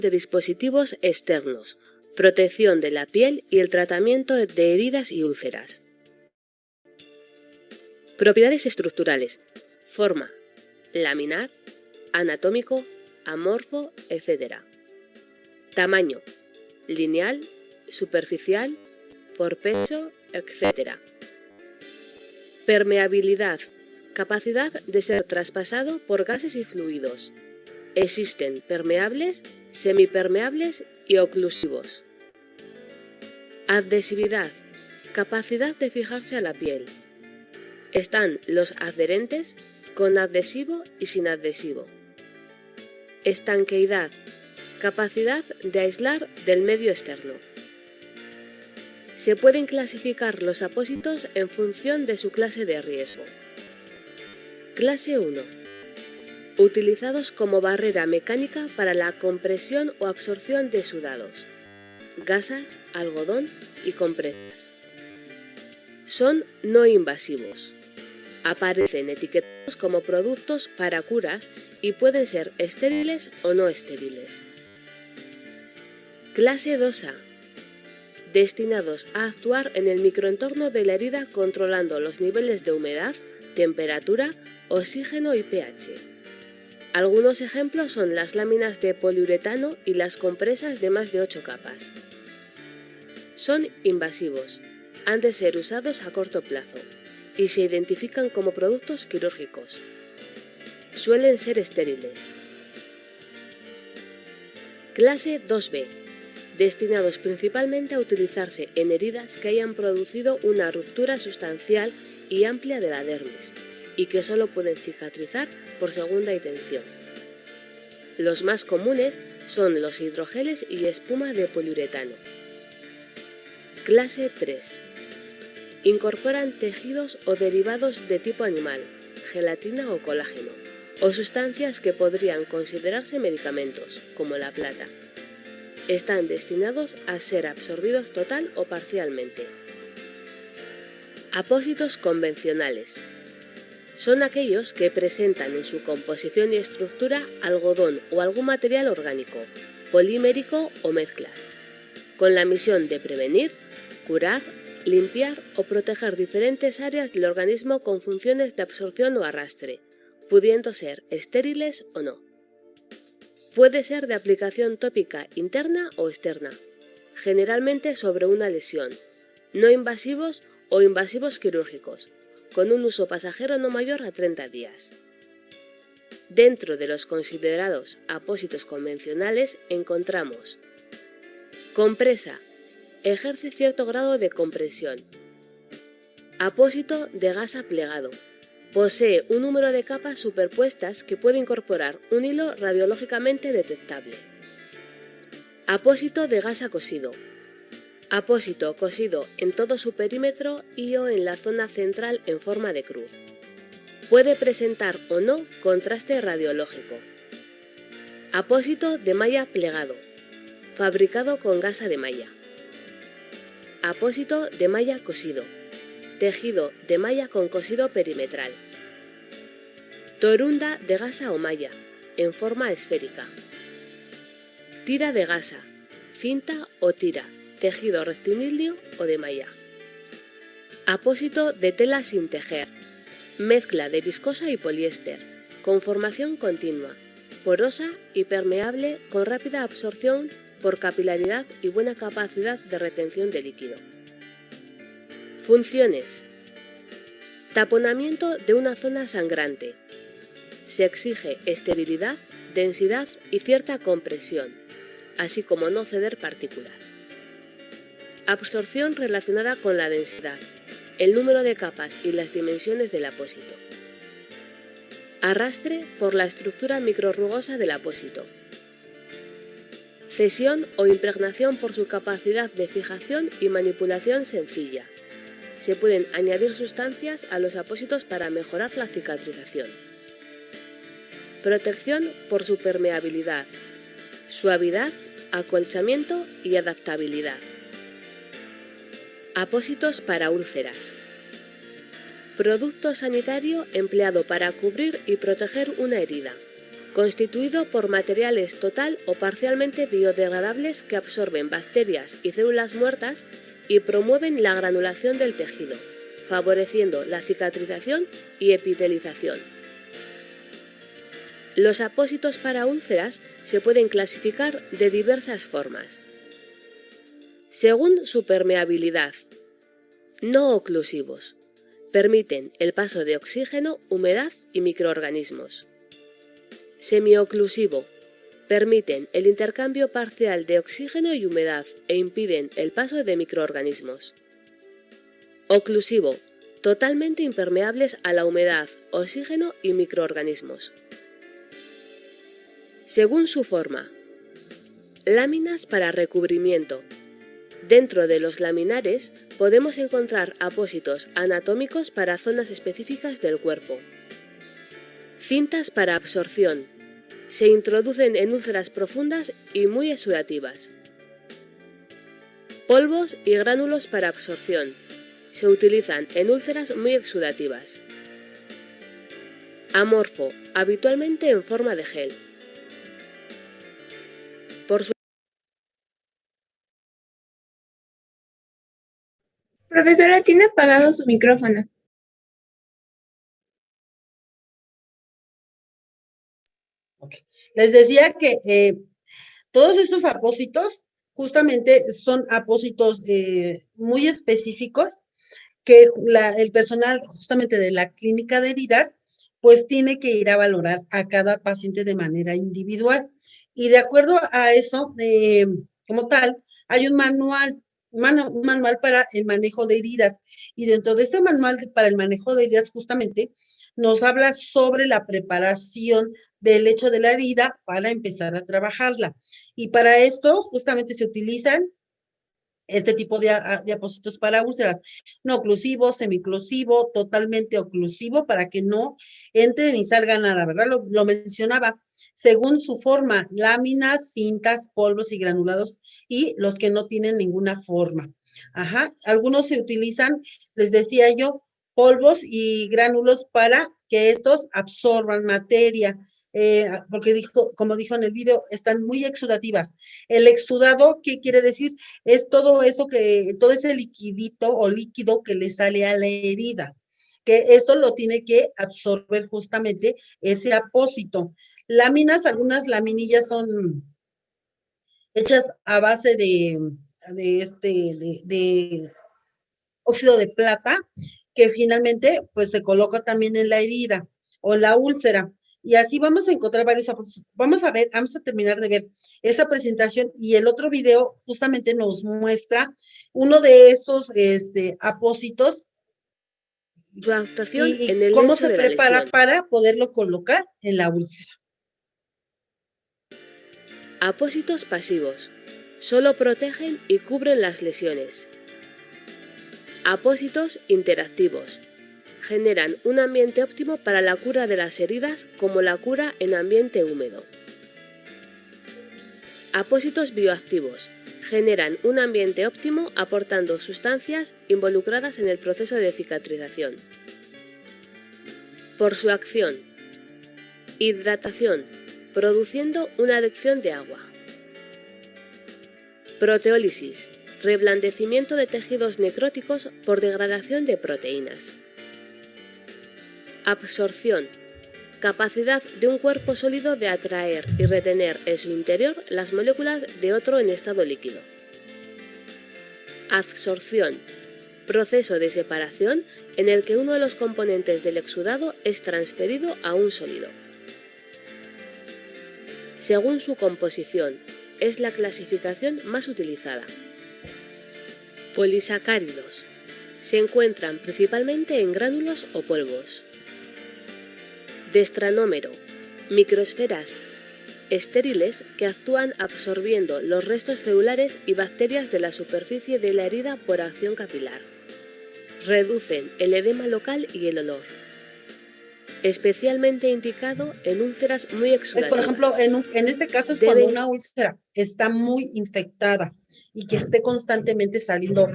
de dispositivos externos, protección de la piel y el tratamiento de heridas y úlceras. Propiedades estructurales: forma, laminar, anatómico, amorfo, etc. Tamaño: lineal, superficial, por peso, etc. Permeabilidad: capacidad de ser traspasado por gases y fluidos. Existen permeables, semipermeables y oclusivos. Adhesividad: capacidad de fijarse a la piel. Están los adherentes, con adhesivo y sin adhesivo. Estanqueidad: capacidad de aislar del medio externo. Se pueden clasificar los apósitos en función de su clase de riesgo. Clase 1. Utilizados como barrera mecánica para la compresión o absorción de sudados, gasas, algodón y compresas. Son no invasivos. Aparecen etiquetados como productos para curas y pueden ser estériles o no estériles. Clase 2A. Destinados a actuar en el microentorno de la herida controlando los niveles de humedad, temperatura, oxígeno y pH. Algunos ejemplos son las láminas de poliuretano y las compresas de más de 8 capas. Son invasivos. Han de ser usados a corto plazo y se identifican como productos quirúrgicos. Suelen ser estériles. Clase 2B. Destinados principalmente a utilizarse en heridas que hayan producido una ruptura sustancial y amplia de la dermis y que solo pueden cicatrizar por segunda intención. Los más comunes son los hidrogeles y espuma de poliuretano. Clase 3. Incorporan tejidos o derivados de tipo animal, gelatina o colágeno, o sustancias que podrían considerarse medicamentos, como la plata. Están destinados a ser absorbidos total o parcialmente. Apósitos convencionales. Son aquellos que presentan en su composición y estructura algodón o algún material orgánico, polimérico o mezclas, con la misión de prevenir, curar, limpiar o proteger diferentes áreas del organismo con funciones de absorción o arrastre, pudiendo ser estériles o no. Puede ser de aplicación tópica interna o externa, generalmente sobre una lesión, no invasivos o invasivos quirúrgicos, con un uso pasajero no mayor a 30 días. Dentro de los considerados apósitos convencionales encontramos compresa. Ejerce cierto grado de compresión. Apósito de gasa plegado. Posee un número de capas superpuestas que puede incorporar un hilo radiológicamente detectable. Apósito de gasa cosido. Apósito cosido en todo su perímetro y o en la zona central en forma de cruz. Puede presentar o no contraste radiológico. Apósito de malla plegado. Fabricado con gasa de malla. Apósito de malla cosido. Tejido de malla con cosido perimetral. Torunda de gasa o malla, en forma esférica. Tira de gasa, cinta o tira, tejido rectilíneo o de malla. Apósito de tela sin tejer. Mezcla de viscosa y poliéster, con formación continua, porosa y permeable con rápida absorción por capilaridad y buena capacidad de retención de líquido. Funciones. Taponamiento de una zona sangrante. Se exige esterilidad, densidad y cierta compresión, así como no ceder partículas. Absorción relacionada con la densidad, el número de capas y las dimensiones del apósito. Arrastre por la estructura microrrugosa del apósito. Cesión o impregnación por su capacidad de fijación y manipulación sencilla. Se pueden añadir sustancias a los apósitos para mejorar la cicatrización. Protección por su permeabilidad, suavidad, acolchamiento y adaptabilidad. Apósitos para úlceras. Producto sanitario empleado para cubrir y proteger una herida. constituido por materiales total o parcialmente biodegradables que absorben bacterias y células muertas y promueven la granulación del tejido, favoreciendo la cicatrización y epitelización. Los apósitos para úlceras se pueden clasificar de diversas formas. Según su permeabilidad. No oclusivos. Permiten el paso de oxígeno, humedad y microorganismos. Semioclusivo. Permiten el intercambio parcial de oxígeno y humedad e impiden el paso de microorganismos. Oclusivo. Totalmente impermeables a la humedad, oxígeno y microorganismos. Según su forma. Láminas para recubrimiento. Dentro de los laminares podemos encontrar apósitos anatómicos para zonas específicas del cuerpo. Cintas para absorción. Se introducen en úlceras profundas y muy exudativas. Polvos y gránulos para absorción. Se utilizan en úlceras muy exudativas. Amorfo, habitualmente en forma de gel. Por su Profesora, tiene apagado su micrófono. Okay. Les decía que todos estos apósitos justamente son apósitos muy específicos que el personal justamente de la clínica de heridas pues tiene que ir a valorar a cada paciente de manera individual. Y de acuerdo a eso, como tal, hay un manual para el manejo de heridas. Y dentro de este manual para el manejo de heridas justamente nos habla sobre la preparación del hecho de la herida para empezar a trabajarla. Y para esto justamente se utilizan este tipo de apósitos para úlceras, no oclusivo, semiclusivo, totalmente oclusivo, para que no entre ni salga nada, ¿verdad? Lo mencionaba, según su forma, láminas, cintas, polvos y granulados, y los que no tienen ninguna forma. Ajá, algunos se utilizan, les decía yo, polvos y gránulos para que estos absorban materia, porque como dijo en el video, están muy exudativas. El exudado, ¿qué quiere decir? Es todo eso todo ese liquidito o líquido que le sale a la herida, que esto lo tiene que absorber justamente ese apósito. Láminas, algunas laminillas son hechas a base de óxido de plata, que finalmente pues se coloca también en la herida o la úlcera. Y así vamos a encontrar varios apósitos. Vamos a terminar de ver esa presentación y el otro video justamente nos muestra uno de esos apósitos su actuación en y el cómo lecho se de la prepara lesión. para poderlo colocar en la úlcera. Apósitos pasivos. Solo protegen y cubren las lesiones. Apósitos interactivos. Generan un ambiente óptimo para la cura de las heridas, como la cura en ambiente húmedo. Apósitos bioactivos. Generan un ambiente óptimo aportando sustancias involucradas en el proceso de cicatrización. Por su acción. Hidratación, produciendo una adicción de agua. Proteólisis. Reblandecimiento de tejidos necróticos por degradación de proteínas. Absorción. Capacidad de un cuerpo sólido de atraer y retener en su interior las moléculas de otro en estado líquido. Adsorción. Proceso de separación en el que uno de los componentes del exudado es transferido a un sólido. Según su composición, es la clasificación más utilizada. Polisacáridos. Se encuentran principalmente en gránulos o polvos. Destranómero. Microesferas estériles que actúan absorbiendo los restos celulares y bacterias de la superficie de la herida por acción capilar. Reducen el edema local y el olor. Especialmente indicado en úlceras muy exudativas. Por ejemplo, en este caso es cuando una úlcera está muy infectada y que esté constantemente saliendo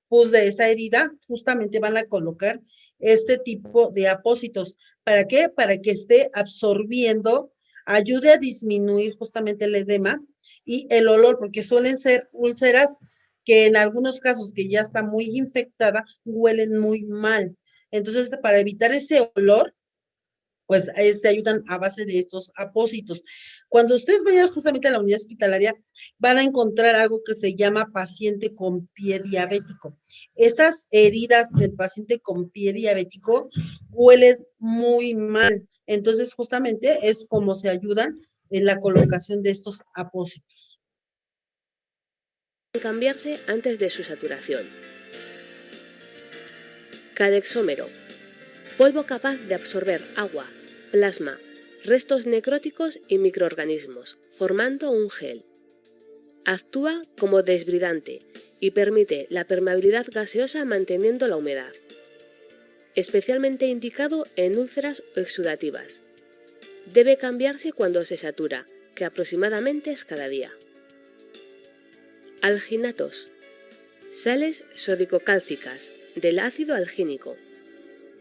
pus de esa herida, justamente van a colocar este tipo de apósitos. ¿Para qué? Para que esté absorbiendo, ayude a disminuir justamente el edema y el olor, porque suelen ser úlceras que en algunos casos que ya está muy infectada, huelen muy mal. Entonces, para evitar ese olor, pues se ayudan a base de estos apósitos. Cuando ustedes vayan justamente a la unidad hospitalaria, van a encontrar algo que se llama paciente con pie diabético. Estas heridas del paciente con pie diabético huelen muy mal. Entonces, justamente es como se ayudan en la colocación de estos apósitos. Cambiarse antes de su saturación. Cadexómero. Polvo capaz de absorber agua, plasma, restos necróticos y microorganismos, formando un gel. Actúa como desbridante y permite la permeabilidad gaseosa manteniendo la humedad. Especialmente indicado en úlceras exudativas. Debe cambiarse cuando se satura, que aproximadamente es cada día. Alginatos. Sales sódico-cálcicas del ácido algínico,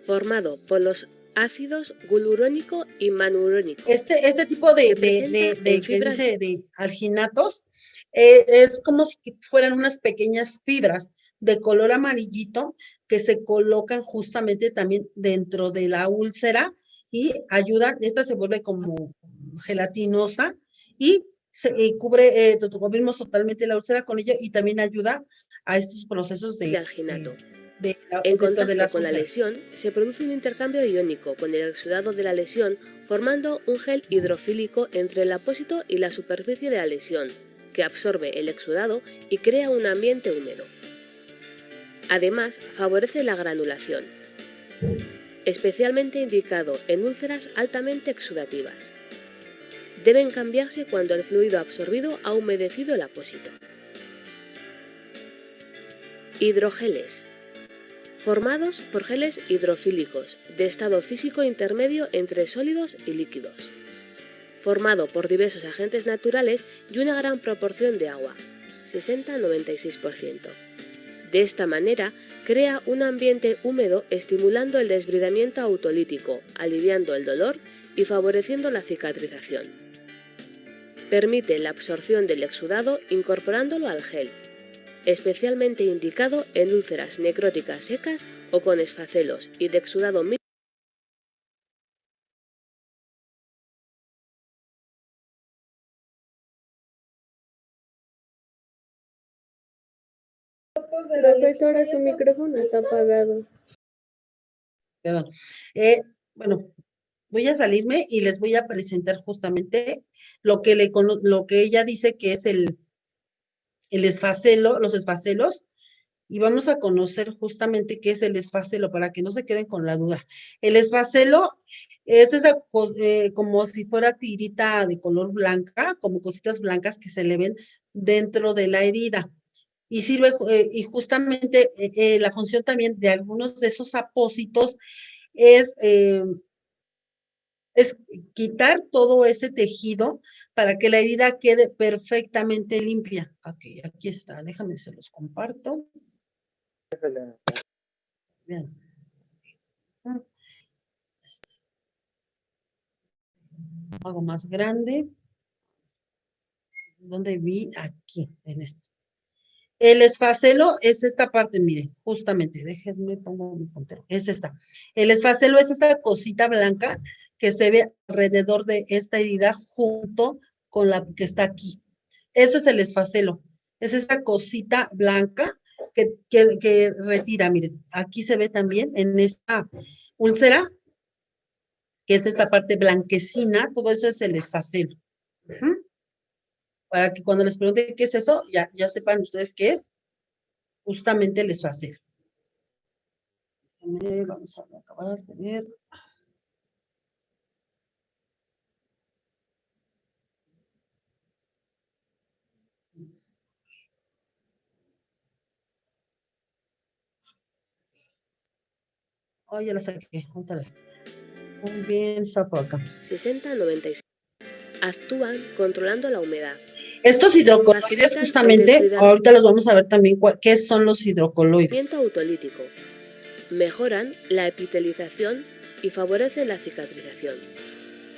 formado por los ácidos glurónico y manurónico. Este tipo de alginatos es como si fueran unas pequeñas fibras de color amarillito que se colocan justamente también dentro de la úlcera y ayudan, esta se vuelve como gelatinosa y cubre, cubrimos totalmente la úlcera con ella y también ayuda a estos procesos de alginato. dentro En de contacto las con la úlceras. lesión, se produce un intercambio iónico con el exudado de la lesión, formando un gel hidrofílico entre el apósito y la superficie de la lesión, que absorbe el exudado y crea un ambiente húmedo. Además, favorece la granulación, especialmente indicado en úlceras altamente exudativas. Deben cambiarse cuando el fluido absorbido ha humedecido el apósito. Hidrogeles. Formados por geles hidrofílicos de estado físico intermedio entre sólidos y líquidos. Formado por diversos agentes naturales y una gran proporción de agua, 60-96%. De esta manera, crea un ambiente húmedo estimulando el desbridamiento autolítico, aliviando el dolor y favoreciendo la cicatrización. Permite la absorción del exudado incorporándolo al gel, especialmente indicado en úlceras necróticas secas o con esfacelos y de exudado mixto. Profesora, su micrófono está apagado. Perdón. Bueno, voy a salirme y les voy a presentar justamente lo que ella dice que es el esfacelo, los esfacelos, y vamos a conocer justamente qué es el esfacelo para que no se queden con la duda. El esfacelo es esa como si fuera tirita de color blanca, como cositas blancas que se le ven dentro de la herida. Y sirve, y justamente la función también de algunos de esos apósitos es quitar todo ese tejido para que la herida quede perfectamente limpia. Aquí está, déjame se los comparto. Bien. Hago más grande. ¿Dónde vi? Aquí, en esto. El esfacelo es esta parte, mire, justamente, déjenme pongo mi puntero, es esta. El esfacelo es esta cosita blanca que se ve alrededor de esta herida junto con la que está aquí. Eso es el esfacelo, es esta cosita blanca que retira, miren, aquí se ve también en esta úlcera, que es esta parte blanquecina, todo eso es el esfacelo. Para que cuando les pregunte qué es eso, ya sepan ustedes qué es. Justamente el esfacelo. Vamos a acabar de ver. Oh, ya la saqué. Otra. Muy bien, está por acá. 60-96. Actúan controlando la humedad. Estos hidrocoloides, justamente, ahorita los vamos a ver también qué son los hidrocoloides. Autolítico. Mejoran la epitelización y favorecen la cicatrización,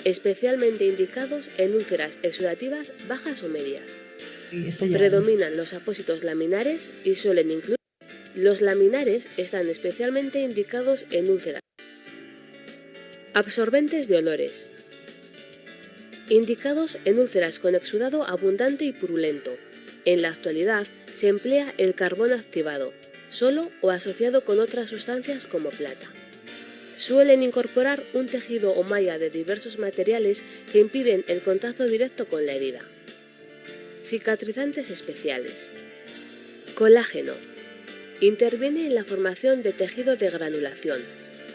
especialmente indicados en úlceras exudativas bajas o medias. Predominan los apósitos laminares y suelen incluir. Los laminares están especialmente indicados en úlceras. Absorbentes de olores. Indicados en úlceras con exudado abundante y purulento. En la actualidad se emplea el carbón activado, solo o asociado con otras sustancias como plata. Suelen incorporar un tejido o malla de diversos materiales que impiden el contacto directo con la herida. Cicatrizantes especiales. Colágeno. Interviene en la formación de tejido de granulación.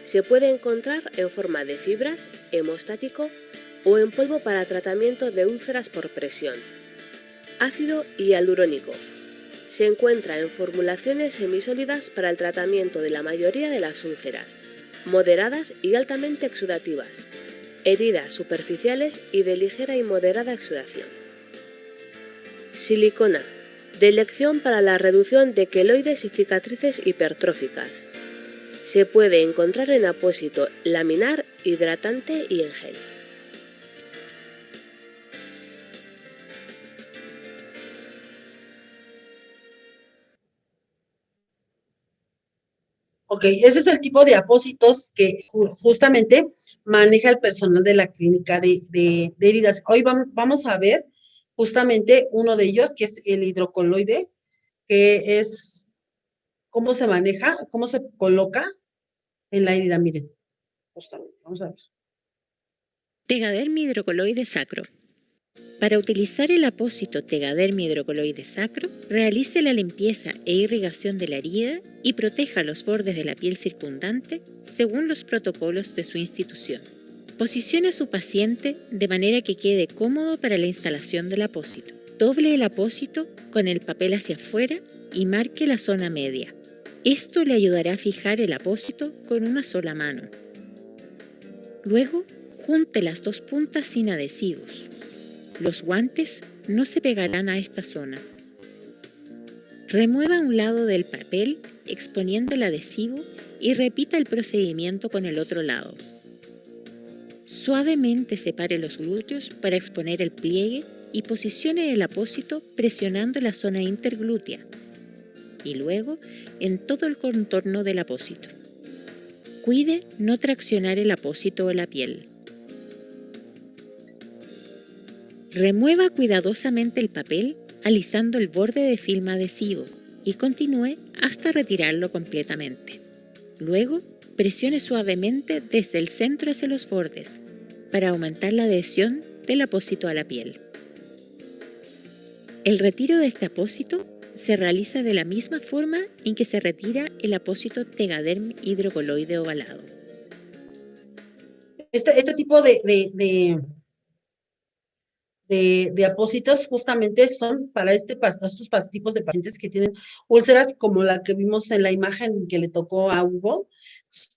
Se puede encontrar en forma de fibras, hemostático o en polvo para tratamiento de úlceras por presión. Ácido hialurónico. Se encuentra en formulaciones semisólidas para el tratamiento de la mayoría de las úlceras, moderadas y altamente exudativas, heridas superficiales y de ligera y moderada exudación. Silicona, de elección para la reducción de queloides y cicatrices hipertróficas. Se puede encontrar en apósito laminar, hidratante y en gel. Ok, ese es el tipo de apósitos que justamente maneja el personal de la clínica de heridas. Hoy vamos a ver justamente uno de ellos, que es el hidrocoloide, que es cómo se maneja, cómo se coloca en la herida. Miren, justamente, vamos a ver. Tegadermi hidrocoloide sacro. Para utilizar el apósito Tegadermi hidrocoloide sacro, realice la limpieza e irrigación de la herida y proteja los bordes de la piel circundante según los protocolos de su institución. Posicione a su paciente de manera que quede cómodo para la instalación del apósito. Doble el apósito con el papel hacia afuera y marque la zona media. Esto le ayudará a fijar el apósito con una sola mano. Luego, junte las dos puntas sin adhesivos. Los guantes no se pegarán a esta zona. Remueva un lado del papel exponiendo el adhesivo y repita el procedimiento con el otro lado. Suavemente separe los glúteos para exponer el pliegue y posicione el apósito presionando la zona interglútea y luego en todo el contorno del apósito. Cuide no traccionar el apósito o la piel. Remueva cuidadosamente el papel alisando el borde de film adhesivo y continúe hasta retirarlo completamente. Luego, presione suavemente desde el centro hacia los bordes para aumentar la adhesión del apósito a la piel. El retiro de este apósito se realiza de la misma forma en que se retira el apósito Tegaderm hidrocoloide ovalado. Este tipo de apósitos justamente son para estos tipos de pacientes que tienen úlceras como la que vimos en la imagen que le tocó a Hugo.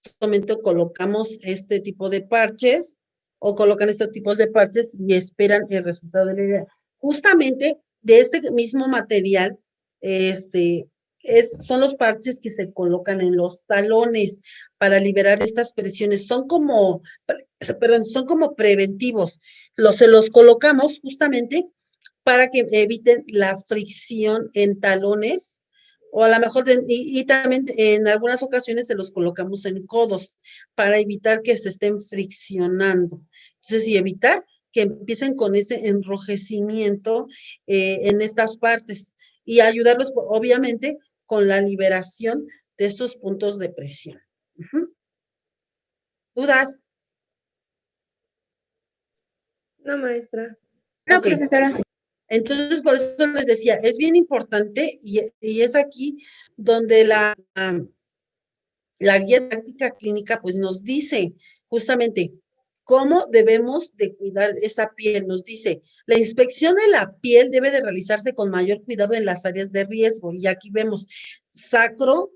Justamente colocamos este tipo de parches o colocan estos tipos de parches y esperan el resultado de la herida. Justamente de este mismo material, son los parches que se colocan en los talones para liberar estas presiones. Son como preventivos. Se los colocamos justamente para que eviten la fricción en talones, o a lo mejor, y también en algunas ocasiones se los colocamos en codos para evitar que se estén friccionando. Entonces, y evitar que empiecen con ese enrojecimiento en estas partes y ayudarlos, obviamente, con la liberación de estos puntos de presión. ¿Dudas? No, maestra. No, Ok. Profesora. Entonces, por eso les decía, es bien importante y es aquí donde la guía práctica clínica pues nos dice justamente cómo debemos de cuidar esa piel. Nos dice, la inspección de la piel debe de realizarse con mayor cuidado en las áreas de riesgo. Y aquí vemos sacro,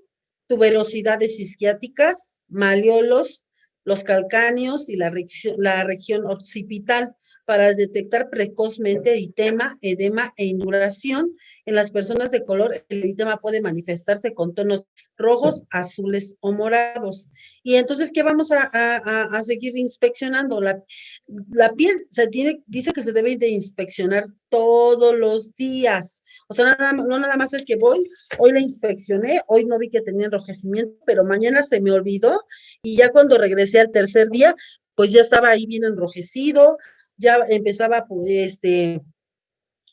tuberosidades isquiáticas, malleolos, los calcáneos y la región occipital. para detectar precozmente eritema, edema e induración. En las personas de color, el eritema puede manifestarse con tonos rojos, azules o morados. Y entonces, ¿qué vamos a seguir inspeccionando? La piel dice que se debe de inspeccionar todos los días. O sea, no nada más es que hoy la inspeccioné, hoy no vi que tenía enrojecimiento, pero mañana se me olvidó y ya cuando regresé al tercer día, pues ya estaba ahí bien enrojecido, ya empezaba pues,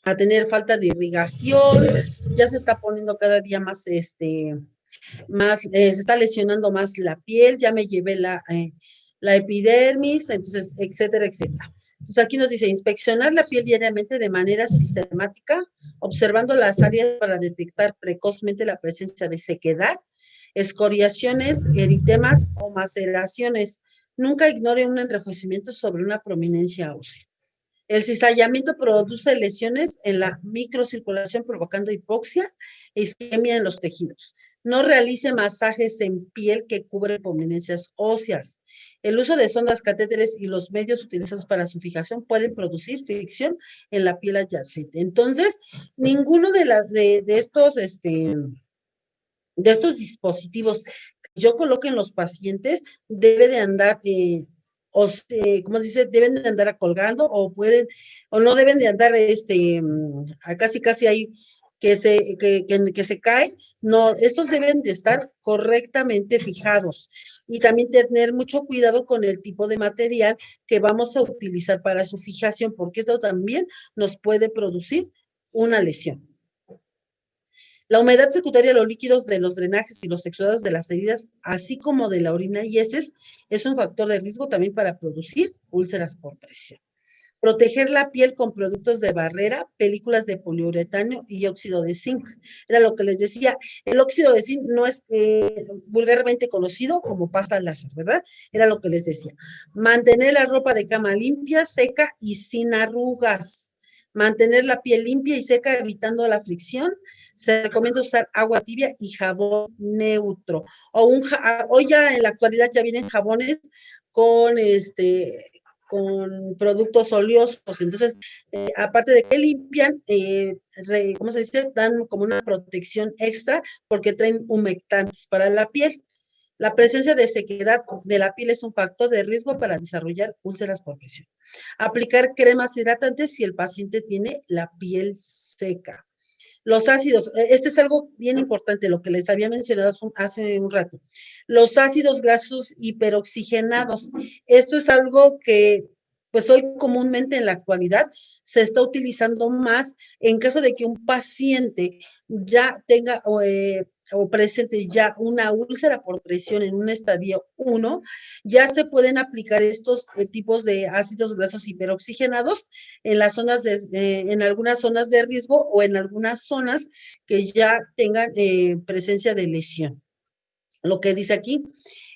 a tener falta de irrigación, ya se está poniendo cada día más, se está lesionando más la piel, ya me llevé la epidermis, entonces, etcétera, etcétera. Entonces aquí nos dice inspeccionar la piel diariamente de manera sistemática, observando las áreas para detectar precozmente la presencia de sequedad, escoriaciones, eritemas o maceraciones. Nunca ignore un enrojecimiento sobre una prominencia ósea. El cizallamiento produce lesiones en la microcirculación provocando hipoxia e isquemia en los tejidos. No realice masajes en piel que cubren prominencias óseas. El uso de sondas, catéteres y los medios utilizados para su fijación pueden producir fricción en la piel adyacente. Entonces, ninguno de estos dispositivos que yo coloque en los pacientes debe de andar ¿cómo se dice? Deben de andar colgando o no deben de andar, casi ahí que se cae. No, estos deben de estar correctamente fijados y también tener mucho cuidado con el tipo de material que vamos a utilizar para su fijación, porque esto también nos puede producir una lesión. La humedad secundaria de los líquidos de los drenajes y los exudados de las heridas, así como de la orina y heces, es un factor de riesgo también para producir úlceras por presión. Proteger la piel con productos de barrera, películas de poliuretano y óxido de zinc. Era lo que les decía. El óxido de zinc no es vulgarmente conocido como pasta láser, ¿verdad? Era lo que les decía. Mantener la ropa de cama limpia, seca y sin arrugas. Mantener la piel limpia y seca evitando la fricción. Se recomienda usar agua tibia y jabón neutro. Hoy ya en la actualidad ya vienen jabones con con productos oleosos. Entonces, aparte de que limpian, ¿cómo se dice? Dan como una protección extra porque traen humectantes para la piel. La presencia de sequedad de la piel es un factor de riesgo para desarrollar úlceras por presión. Aplicar cremas hidratantes si el paciente tiene la piel seca. Los ácidos, este es algo bien importante, lo que les había mencionado hace un rato. Los ácidos grasos hiperoxigenados. Esto es algo que, pues hoy comúnmente en la actualidad se está utilizando más en caso de que un paciente ya tenga o presente ya una úlcera por presión en un estadio 1, ya se pueden aplicar estos tipos de ácidos grasos hiperoxigenados en las zonas en algunas zonas de riesgo o en algunas zonas que ya tengan presencia de lesión. Lo que dice aquí,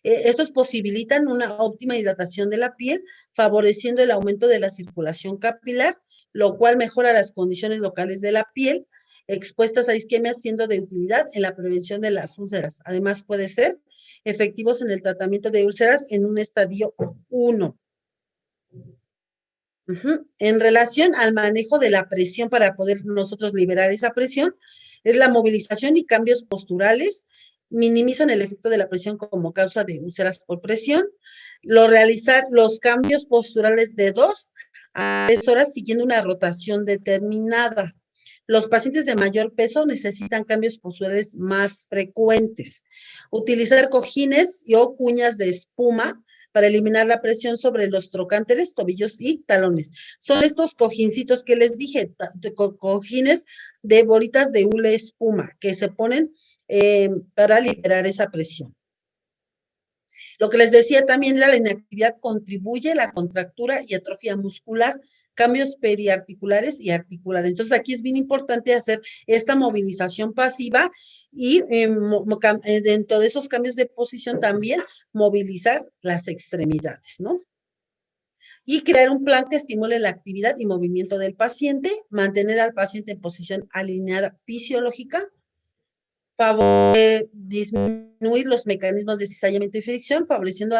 estos posibilitan una óptima hidratación de la piel, favoreciendo el aumento de la circulación capilar, lo cual mejora las condiciones locales de la piel expuestas a isquemias, siendo de utilidad en la prevención de las úlceras. Además, puede ser efectivos en el tratamiento de úlceras en un estadio 1. En relación al manejo de la presión para poder nosotros liberar esa presión, es la movilización y cambios posturales, minimizan el efecto de la presión como causa de úlceras por presión, realizar los cambios posturales de 2 a 3 horas siguiendo una rotación determinada. Los pacientes de mayor peso necesitan cambios posturales más frecuentes. Utilizar cojines o cuñas de espuma para eliminar la presión sobre los trocánteres, tobillos y talones. Son estos cojincitos que les dije, cojines de bolitas de hule espuma que se ponen para liberar esa presión. Lo que les decía también era la inactividad contribuye a la contractura y atrofia muscular, cambios periarticulares y articulares. Entonces, aquí es bien importante hacer esta movilización pasiva y dentro de esos cambios de posición también movilizar las extremidades, ¿no? Y crear un plan que estimule la actividad y movimiento del paciente, mantener al paciente en posición alineada fisiológica, disminuir los mecanismos de cizallamiento y fricción, favoreciendo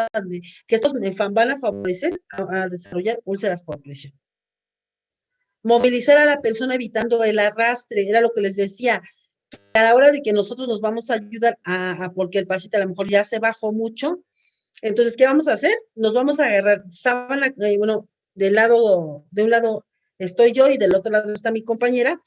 que estos van a favorecer a desarrollar úlceras por presión. Movilizar a la persona evitando el arrastre, era lo que les decía. A la hora de que nosotros nos vamos a ayudar porque el paciente a lo mejor ya se bajó mucho, entonces, ¿qué vamos a hacer? Nos vamos a agarrar sábana, bueno, de un lado estoy yo y del otro lado está mi compañera,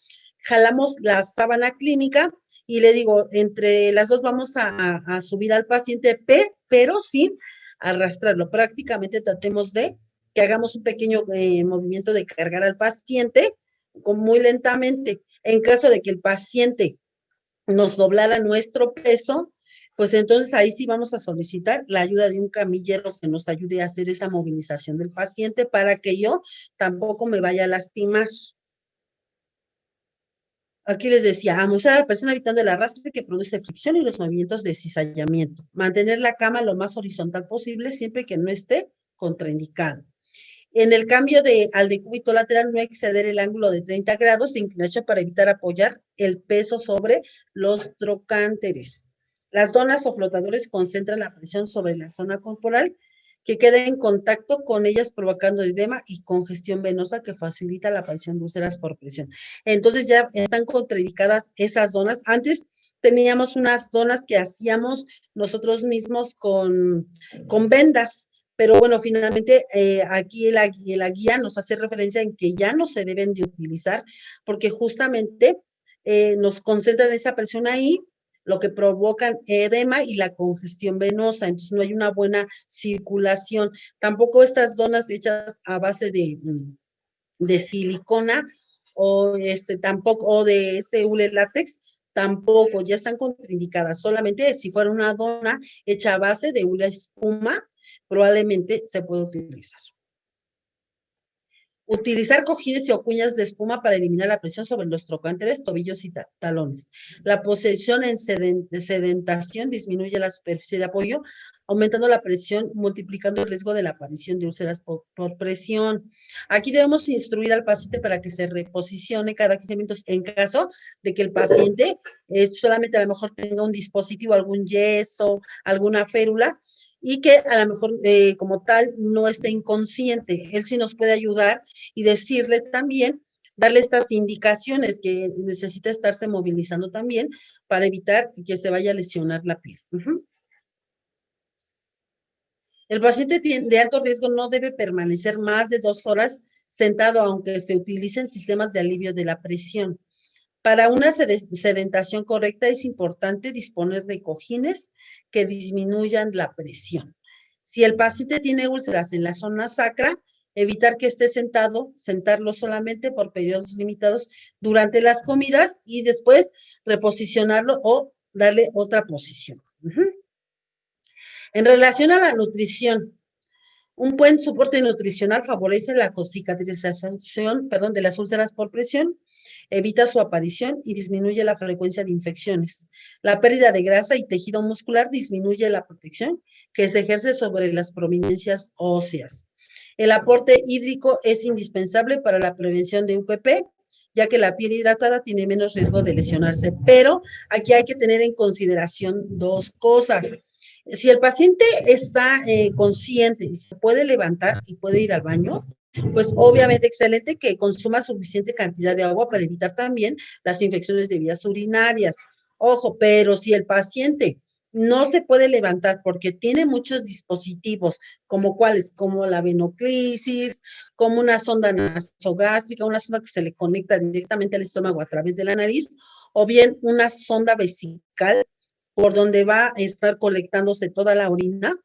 jalamos la sábana clínica y le digo, entre las dos vamos a subir al paciente, pero sin arrastrarlo. Prácticamente tratemos de que hagamos un pequeño movimiento de cargar al paciente muy lentamente. En caso de que el paciente nos doblara nuestro peso, pues entonces ahí sí vamos a solicitar la ayuda de un camillero que nos ayude a hacer esa movilización del paciente para que yo tampoco me vaya a lastimar. Aquí les decía, amusar a la persona evitando el arrastre que produce fricción y los movimientos de cizallamiento. Mantener la cama lo más horizontal posible siempre que no esté contraindicado. En el cambio al decúbito lateral no exceder el ángulo de 30 grados de inclinación para evitar apoyar el peso sobre los trocánteres. Las donas o flotadores concentran la presión sobre la zona corporal que queda en contacto con ellas provocando edema y congestión venosa que facilita la aparición de úlceras por presión. Entonces ya están contraindicadas esas donas. Antes teníamos unas donas que hacíamos nosotros mismos con vendas, pero bueno, finalmente aquí la guía nos hace referencia en que ya no se deben de utilizar porque justamente nos concentran esa presión ahí, lo que provocan edema y la congestión venosa, entonces no hay una buena circulación. Tampoco estas donas hechas a base de silicona o tampoco, o de hule látex, tampoco, ya están contraindicadas. Solamente si fuera una dona hecha a base de hule espuma, probablemente se puede utilizar. Utilizar cojines y o cuñas de espuma para eliminar la presión sobre los trocánteres, tobillos y talones. La posición en sedentación disminuye la superficie de apoyo, aumentando la presión, multiplicando el riesgo de la aparición de úlceras por presión. Aquí debemos instruir al paciente para que se reposicione cada 15 minutos en caso de que el paciente solamente a lo mejor tenga un dispositivo, algún yeso, alguna férula, y que a lo mejor como tal no esté inconsciente. Él sí nos puede ayudar y decirle también, darle estas indicaciones que necesita estarse movilizando también para evitar que se vaya a lesionar la piel. El paciente de alto riesgo no debe permanecer más de 2 horas sentado, aunque se utilicen sistemas de alivio de la presión. Para una sedentación correcta es importante disponer de cojines que disminuyan la presión. Si el paciente tiene úlceras en la zona sacra, evitar que esté sentarlo solamente por periodos limitados durante las comidas y después reposicionarlo o darle otra posición. En relación a la nutrición, un buen soporte nutricional favorece la cicatrización, de las úlceras por presión, evita su aparición y disminuye la frecuencia de infecciones. La pérdida de grasa y tejido muscular disminuye la protección que se ejerce sobre las prominencias óseas. El aporte hídrico es indispensable para la prevención de UPP, ya que la piel hidratada tiene menos riesgo de lesionarse, pero aquí hay que tener en consideración 2 cosas. Si el paciente está consciente y se puede levantar y puede ir al baño, pues obviamente excelente que consuma suficiente cantidad de agua para evitar también las infecciones de vías urinarias. Ojo, pero si el paciente no se puede levantar porque tiene muchos dispositivos, como cuáles, como la venoclisis, como una sonda nasogástrica, una sonda que se le conecta directamente al estómago a través de la nariz, o bien una sonda vesical por donde va a estar colectándose toda la orina,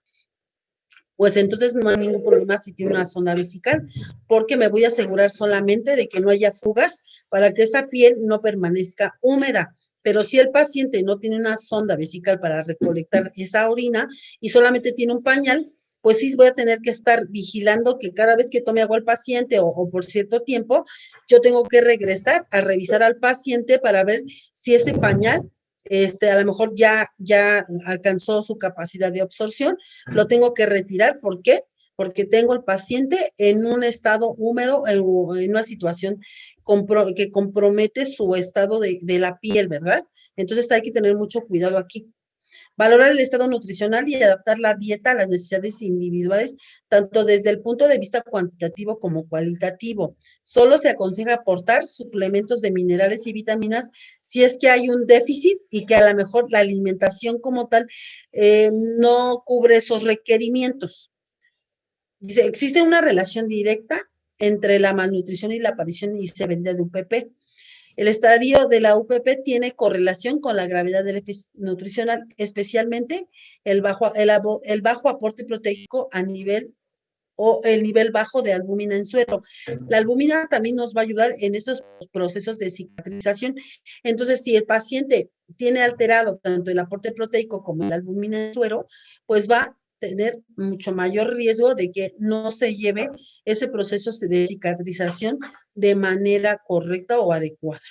pues entonces no hay ningún problema si tiene una sonda vesical, porque me voy a asegurar solamente de que no haya fugas para que esa piel no permanezca húmeda. Pero si el paciente no tiene una sonda vesical para recolectar esa orina y solamente tiene un pañal, pues sí voy a tener que estar vigilando que cada vez que tome agua al paciente o por cierto tiempo, yo tengo que regresar a revisar al paciente para ver si ese pañal a lo mejor ya alcanzó su capacidad de absorción, lo tengo que retirar. ¿Por qué? Porque tengo el paciente en un estado húmedo, en una situación que compromete su estado de la piel, ¿verdad? Entonces hay que tener mucho cuidado aquí. Valorar el estado nutricional y adaptar la dieta a las necesidades individuales, tanto desde el punto de vista cuantitativo como cualitativo. Solo se aconseja aportar suplementos de minerales y vitaminas si es que hay un déficit y que a lo mejor la alimentación como tal no cubre esos requerimientos. Dice, existe una relación directa entre la malnutrición y la aparición y severidad de UPP. El estadio de la UPP tiene correlación con la gravedad del déficit nutricional, especialmente el bajo aporte proteico a nivel o el nivel bajo de albúmina en suero. La albúmina también nos va a ayudar en estos procesos de cicatrización. Entonces, si el paciente tiene alterado tanto el aporte proteico como la albúmina en suero, pues va a tener mucho mayor riesgo de que no se lleve ese proceso de cicatrización de manera correcta o adecuada.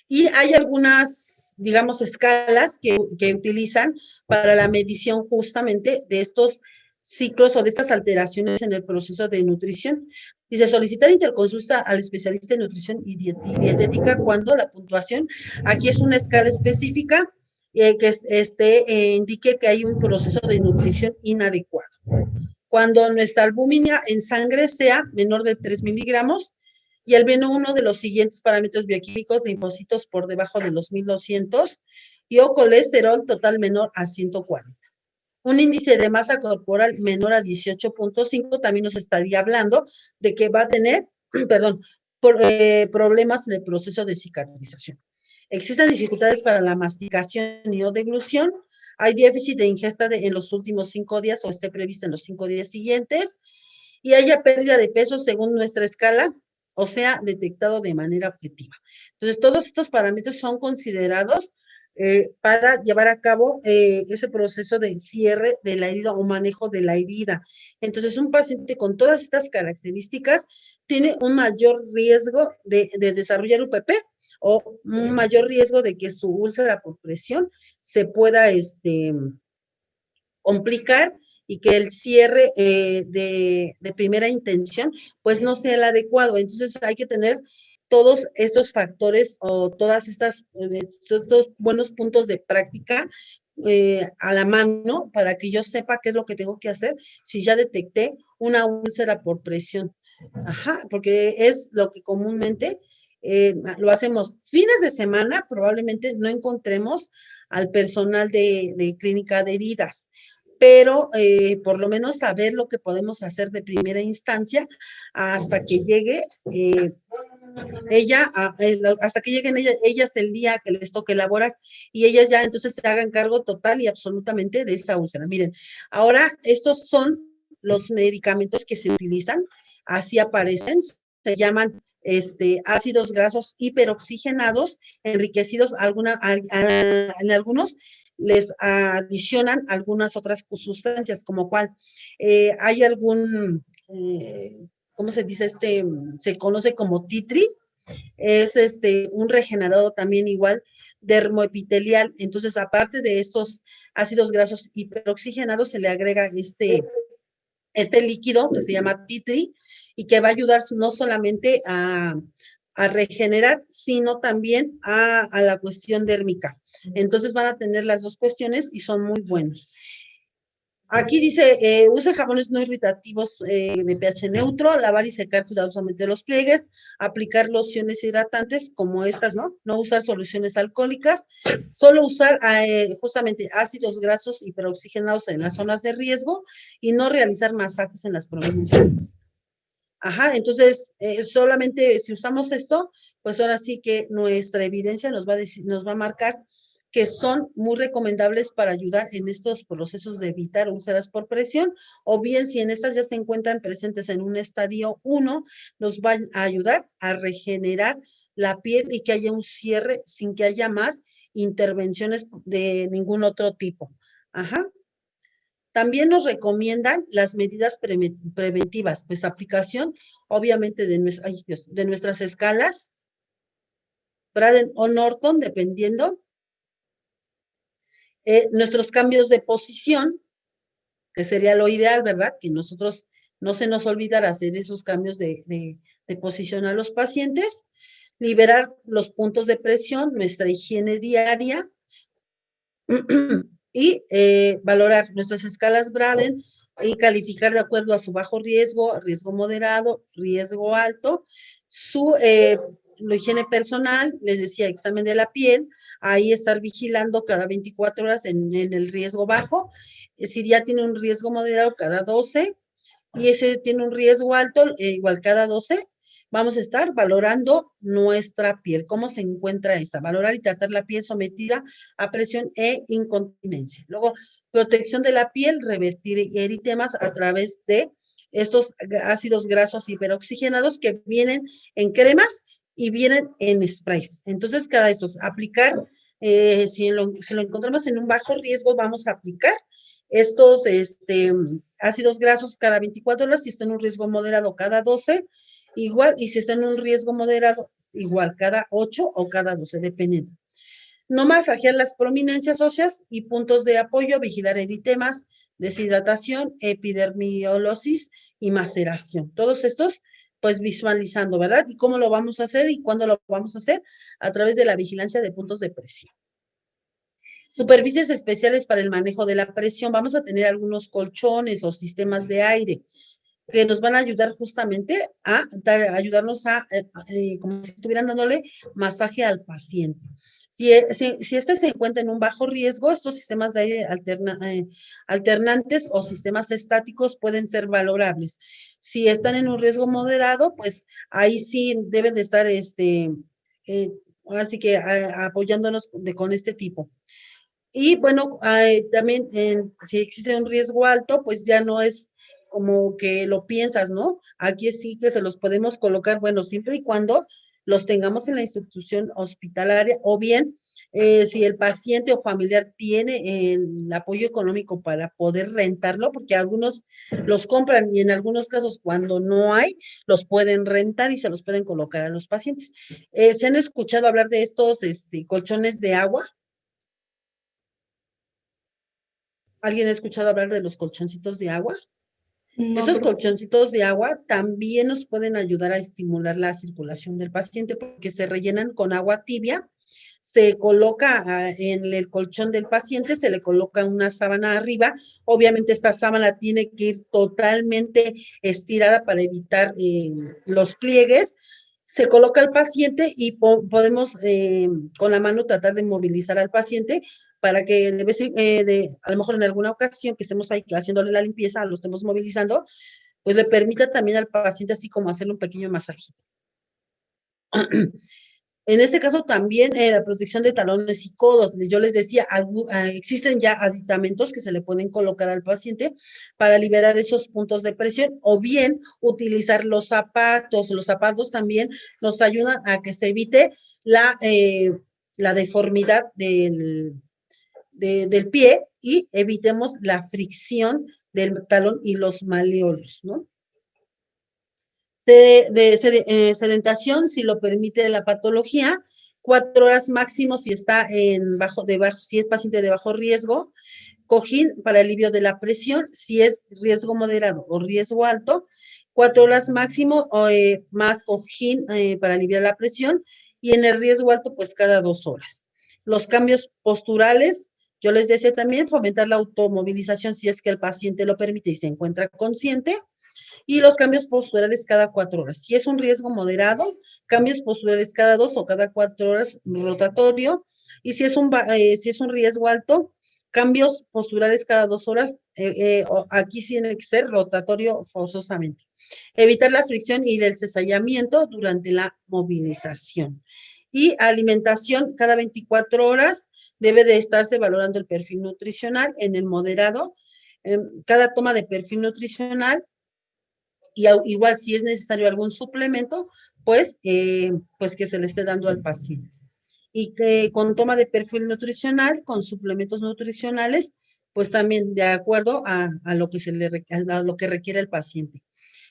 Y hay algunas, digamos, escalas que utilizan para la medición justamente de estos ciclos o de estas alteraciones en el proceso de nutrición. Dice, solicitar interconsulta al especialista en nutrición y dietética cuando la puntuación, aquí es una escala específica que indique que hay un proceso de nutrición inadecuado. Cuando nuestra albúmina en sangre sea menor de 3 miligramos, y al menos uno de los siguientes parámetros bioquímicos, linfocitos por debajo de los 1200 y o colesterol total menor a 140. Un índice de masa corporal menor a 18.5 también nos estaría hablando de que va a tener, problemas en el proceso de cicatrización. Existen dificultades para la masticación y o deglución. Hay déficit de ingesta en los últimos 5 días o esté prevista en los 5 días siguientes. Y haya pérdida de peso según nuestra escala, o sea, detectado de manera objetiva. Entonces, todos estos parámetros son considerados para llevar a cabo ese proceso de cierre de la herida o manejo de la herida. Entonces, un paciente con todas estas características tiene un mayor riesgo de desarrollar UPP o un mayor riesgo de que su úlcera por presión se pueda complicar y que el cierre de primera intención pues no sea el adecuado. Entonces hay que tener todos estos factores o todas estos buenos puntos de práctica a la mano para que yo sepa qué es lo que tengo que hacer si ya detecté una úlcera por presión. Ajá, porque es lo que comúnmente lo hacemos fines de semana, probablemente no encontremos al personal de clínica de heridas, pero por lo menos saber lo que podemos hacer de primera instancia hasta que llegue hasta que lleguen ellas el día que les toque elaborar y ellas ya entonces se hagan cargo total y absolutamente de esa úlcera. Miren, ahora estos son los medicamentos que se utilizan, así aparecen, se llaman ácidos grasos hiperoxigenados, enriquecidos en algunos les adicionan algunas otras sustancias, como cual hay algún, ¿cómo se dice? Se conoce como titri, es un regenerador también igual dermoepitelial. Entonces, aparte de estos ácidos grasos hiperoxigenados, se le agrega este líquido que se llama titri y que va a ayudar no solamente a regenerar, sino también a la cuestión dérmica. Entonces van a tener las dos cuestiones y son muy buenos. Aquí dice, use jabones no irritativos de pH neutro, lavar y secar cuidadosamente los pliegues, aplicar lociones hidratantes como estas, ¿no? No usar soluciones alcohólicas, solo usar justamente ácidos grasos hiperoxigenados en las zonas de riesgo y no realizar masajes en las provincias. Ajá, entonces, solamente si usamos esto, pues ahora sí que nuestra evidencia nos va a marcar que son muy recomendables para ayudar en estos procesos de evitar úlceras por presión, o bien si en estas ya se encuentran presentes en un estadio 1, nos van a ayudar a regenerar la piel y que haya un cierre sin que haya más intervenciones de ningún otro tipo. Ajá. También nos recomiendan las medidas preventivas, pues aplicación, obviamente, de nuestras escalas, Braden o Norton, dependiendo, nuestros cambios de posición, que sería lo ideal, ¿verdad? Que nosotros no se nos olvidara hacer esos cambios de posición a los pacientes, liberar los puntos de presión, nuestra higiene diaria, Y valorar nuestras escalas Braden y calificar de acuerdo a su bajo riesgo, riesgo moderado, riesgo alto, su la higiene personal, les decía, examen de la piel, ahí estar vigilando cada 24 horas en el riesgo bajo, si ya tiene un riesgo moderado cada 12 y ese tiene un riesgo alto, igual cada 12, vamos a estar valorando nuestra piel, cómo se encuentra esta, valorar y tratar la piel sometida a presión e incontinencia. Luego, protección de la piel, revertir eritemas a través de estos ácidos grasos hiperoxigenados que vienen en cremas y vienen en sprays. Entonces, cada estos, aplicar, si lo encontramos en un bajo riesgo, vamos a aplicar estos ácidos grasos cada 24 horas, si está en un riesgo moderado cada 12, igual, y si está en un riesgo moderado, igual, cada 8 o cada 12, dependiendo. No masajear las prominencias óseas y puntos de apoyo, vigilar eritemas, deshidratación, epidermiolosis y maceración. Todos estos, pues visualizando, ¿verdad? ¿Y cómo lo vamos a hacer y cuándo lo vamos a hacer? A través de la vigilancia de puntos de presión. Superficies especiales para el manejo de la presión. Vamos a tener algunos colchones o sistemas de aire que nos van a ayudar justamente a ayudarnos a como si estuvieran dándole masaje al paciente. Si este se encuentra en un bajo riesgo, estos sistemas de aire alternantes o sistemas estáticos pueden ser valorables. Si están en un riesgo moderado, pues ahí sí deben de estar, ahora sí que apoyándonos con este tipo. Y bueno, también si existe un riesgo alto, pues ya no es como que lo piensas, ¿no? Aquí sí que se los podemos colocar, bueno, siempre y cuando los tengamos en la institución hospitalaria o bien si el paciente o familiar tiene el apoyo económico para poder rentarlo, porque algunos los compran y en algunos casos cuando no hay, los pueden rentar y se los pueden colocar a los pacientes. ¿Se han escuchado hablar de estos colchones de agua? ¿Alguien ha escuchado hablar de los colchoncitos de agua? No, Estos colchoncitos de agua también nos pueden ayudar a estimular la circulación del paciente porque se rellenan con agua tibia, se coloca en el colchón del paciente, se le coloca una sábana arriba, obviamente esta sábana tiene que ir totalmente estirada para evitar los pliegues, se coloca al paciente y podemos con la mano tratar de movilizar al paciente para que a lo mejor en alguna ocasión que estemos ahí haciéndole la limpieza, lo estemos movilizando, pues le permita también al paciente así como hacerle un pequeño masajito. En este caso también la protección de talones y codos. Yo les decía, existen ya aditamentos que se le pueden colocar al paciente para liberar esos puntos de presión o bien utilizar los zapatos. Los zapatos también nos ayudan a que se evite la deformidad del pie y evitemos la fricción del talón y los maleolos, ¿no? Sedentación, si lo permite la patología, 4 horas máximo si está si es paciente de bajo riesgo, cojín para alivio de la presión, si es riesgo moderado o riesgo alto, 4 horas máximo más cojín para aliviar la presión y en el riesgo alto pues cada 2 horas. Los cambios posturales, yo les decía también fomentar la automovilización si es que el paciente lo permite y se encuentra consciente y los cambios posturales cada 4 horas. Si es un riesgo moderado, cambios posturales cada 2 o cada 4 horas rotatorio. Y si es un riesgo alto, cambios posturales cada 2 horas. Aquí sí tiene que ser rotatorio forzosamente. Evitar la fricción y el cizallamiento durante la movilización. Y alimentación cada 24 horas debe de estarse valorando el perfil nutricional en el moderado. Cada toma de perfil nutricional y igual si es necesario algún suplemento, pues que se le esté dando al paciente. Y que con toma de perfil nutricional, con suplementos nutricionales, pues también de acuerdo a lo que requiere el paciente.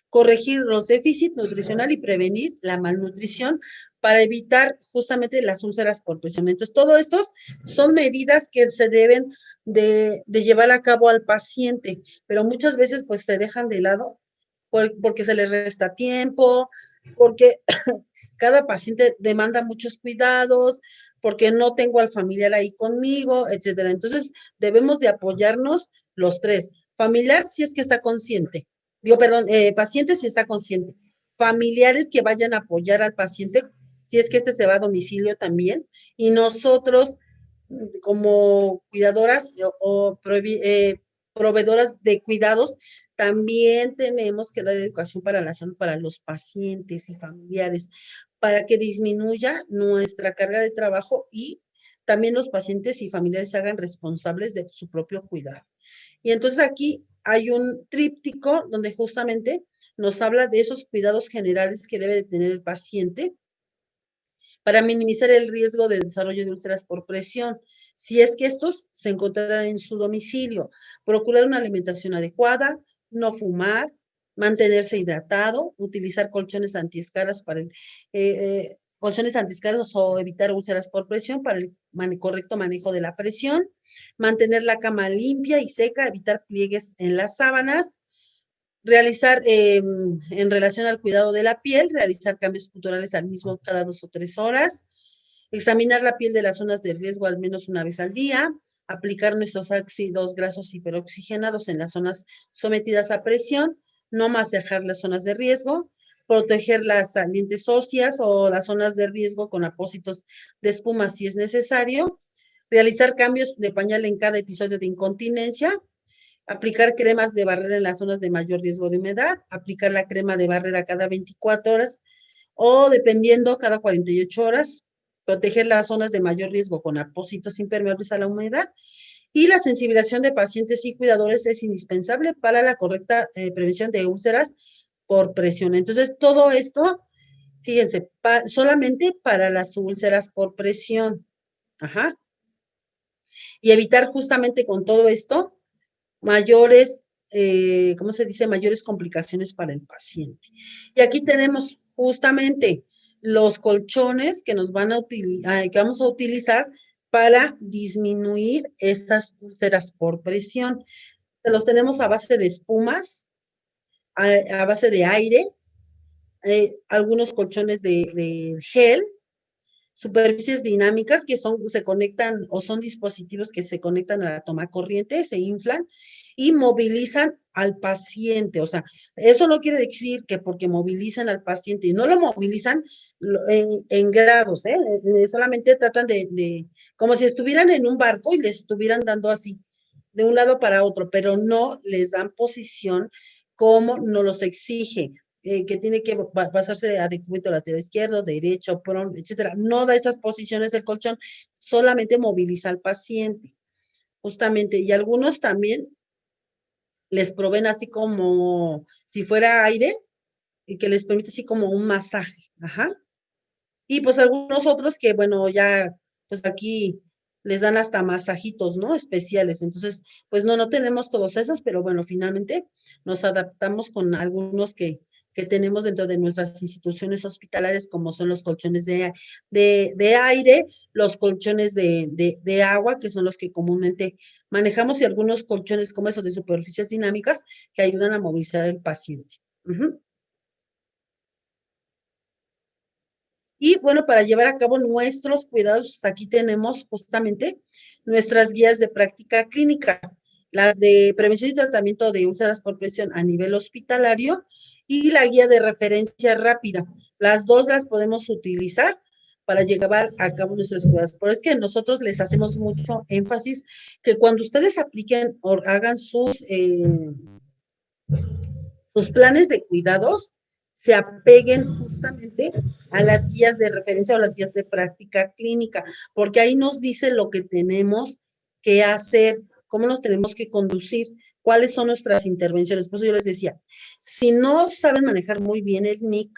Corregir los déficits nutricional y prevenir la malnutrición para evitar justamente las úlceras por presión. Entonces, todo estos son medidas que se deben de llevar a cabo al paciente, pero muchas veces pues se dejan de lado porque se les resta tiempo, porque cada paciente demanda muchos cuidados, porque no tengo al familiar ahí conmigo, etcétera. Entonces, debemos de apoyarnos los tres. Familiar, si es que está consciente. Digo, perdón, paciente si está consciente. Familiares que vayan a apoyar al paciente, si es que este se va a domicilio también. Y nosotros, como cuidadoras proveedoras de cuidados, también tenemos que dar educación para la salud para los pacientes y familiares, para que disminuya nuestra carga de trabajo y también los pacientes y familiares se hagan responsables de su propio cuidado. Y entonces aquí hay un tríptico donde justamente nos habla de esos cuidados generales que debe de tener el paciente para minimizar el riesgo de desarrollo de úlceras por presión, si es que estos se encontraran en su domicilio. Procurar una alimentación adecuada, no fumar, mantenerse hidratado, utilizar colchones antiescaras para colchones antiescaros o evitar úlceras por presión para el correcto manejo de la presión, mantener la cama limpia y seca, evitar pliegues en las sábanas, realizar en relación al cuidado de la piel, realizar cambios culturales al mismo cada 2 o 3 horas, examinar la piel de las zonas de riesgo al menos una vez al día, aplicar nuestros ácidos grasos hiperoxigenados en las zonas sometidas a presión, no masajear las zonas de riesgo, proteger las salientes óseas o las zonas de riesgo con apósitos de espuma si es necesario, realizar cambios de pañal en cada episodio de incontinencia, aplicar cremas de barrera en las zonas de mayor riesgo de humedad, aplicar la crema de barrera cada 24 horas o dependiendo cada 48 horas, proteger las zonas de mayor riesgo con apósitos impermeables a la humedad y la sensibilización de pacientes y cuidadores es indispensable para la correcta prevención de úlceras por presión. Entonces, todo esto, fíjense, solamente para las úlceras por presión. Ajá. Y evitar justamente con todo esto mayores, ¿cómo se dice? Mayores complicaciones para el paciente. Y aquí tenemos justamente los colchones que nos van a que vamos a utilizar para disminuir estas úlceras por presión. Los tenemos a base de espumas, a base de aire, algunos colchones de gel, superficies dinámicas que se conectan o son dispositivos que se conectan a la toma corriente, se inflan y movilizan al paciente. O sea, eso no quiere decir que porque movilizan al paciente y no lo movilizan en grados, solamente tratan como si estuvieran en un barco y les estuvieran dando así, de un lado para otro, pero no les dan posición como nos los exige que tiene que basarse a decúbito lateral izquierdo, derecho, prone, etcétera. No da esas posiciones el colchón, solamente moviliza al paciente, justamente. Y algunos también les proveen así como si fuera aire y que les permite así como un masaje. Ajá. Y pues algunos otros que, bueno, ya, pues aquí les dan hasta masajitos, ¿no? Especiales. Entonces, pues no tenemos todos esos, pero bueno, finalmente nos adaptamos con algunos que tenemos dentro de nuestras instituciones hospitalarias, como son los colchones de aire, los colchones de agua, que son los que comúnmente manejamos, y algunos colchones como esos de superficies dinámicas que ayudan a movilizar al paciente. Uh-huh. Y bueno, para llevar a cabo nuestros cuidados, aquí tenemos justamente nuestras guías de práctica clínica, las de prevención y tratamiento de úlceras por presión a nivel hospitalario y la guía de referencia rápida. Las dos las podemos utilizar para llevar a cabo nuestros cuidados. Pero es que nosotros les hacemos mucho énfasis que cuando ustedes apliquen o hagan sus planes de cuidados, se apeguen justamente a las guías de referencia o las guías de práctica clínica, porque ahí nos dice lo que tenemos que hacer, cómo nos tenemos que conducir, cuáles son nuestras intervenciones. Por eso yo les decía, si no saben manejar muy bien el NIC,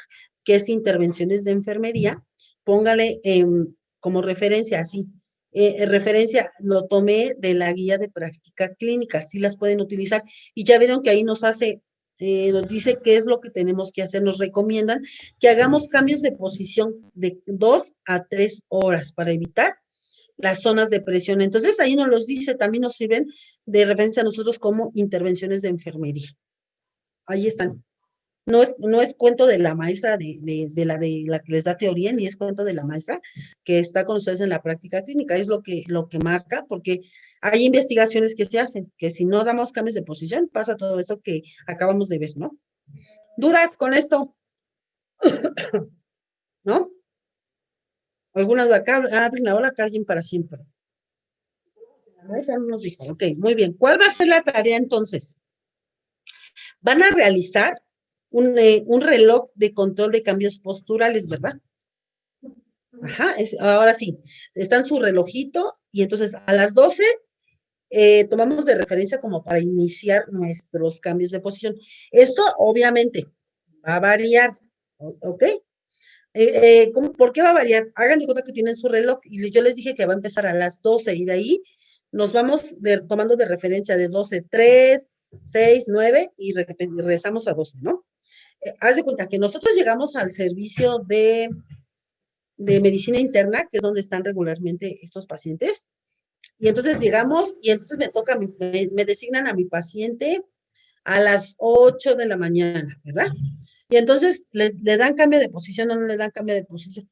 que es intervenciones de enfermería, póngale como referencia así. Referencia, lo tomé de la guía de práctica clínica, sí las pueden utilizar y ya vieron que ahí nos dice qué es lo que tenemos que hacer, nos recomiendan que hagamos cambios de posición de 2 a 3 horas para evitar las zonas de presión. Entonces ahí nos los dice, también nos sirven de referencia a nosotros como intervenciones de enfermería. Ahí están. no es cuento de la maestra de la que les da teoría, ni es cuento de la maestra que está con ustedes en la práctica clínica, es lo que marca, porque hay investigaciones que se hacen, que si no damos cambios de posición, pasa todo eso que acabamos de ver, ¿no? ¿Dudas con esto? ¿No? ¿Alguna duda? Acá abren ahora cada quien para siempre. La maestra no nos dijo. Ok, muy bien. ¿Cuál va a ser la tarea entonces? Van a realizar un reloj de control de cambios posturales, ¿verdad? Ajá, ahora sí, está en su relojito y entonces a las 12 tomamos de referencia como para iniciar nuestros cambios de posición. Esto obviamente va a variar, ¿ok? ¿Por qué va a variar? Hagan de cuenta que tienen su reloj y yo les dije que va a empezar a las 12 y de ahí nos vamos tomando de referencia de 12, 3, 6, 9 y regresamos a 12, ¿no? Haz de cuenta que nosotros llegamos al servicio de medicina interna, que es donde están regularmente estos pacientes, y entonces llegamos y entonces me designan a mi paciente a las 8 de la mañana, ¿verdad? Y entonces le dan cambio de posición o no le dan cambio de posición.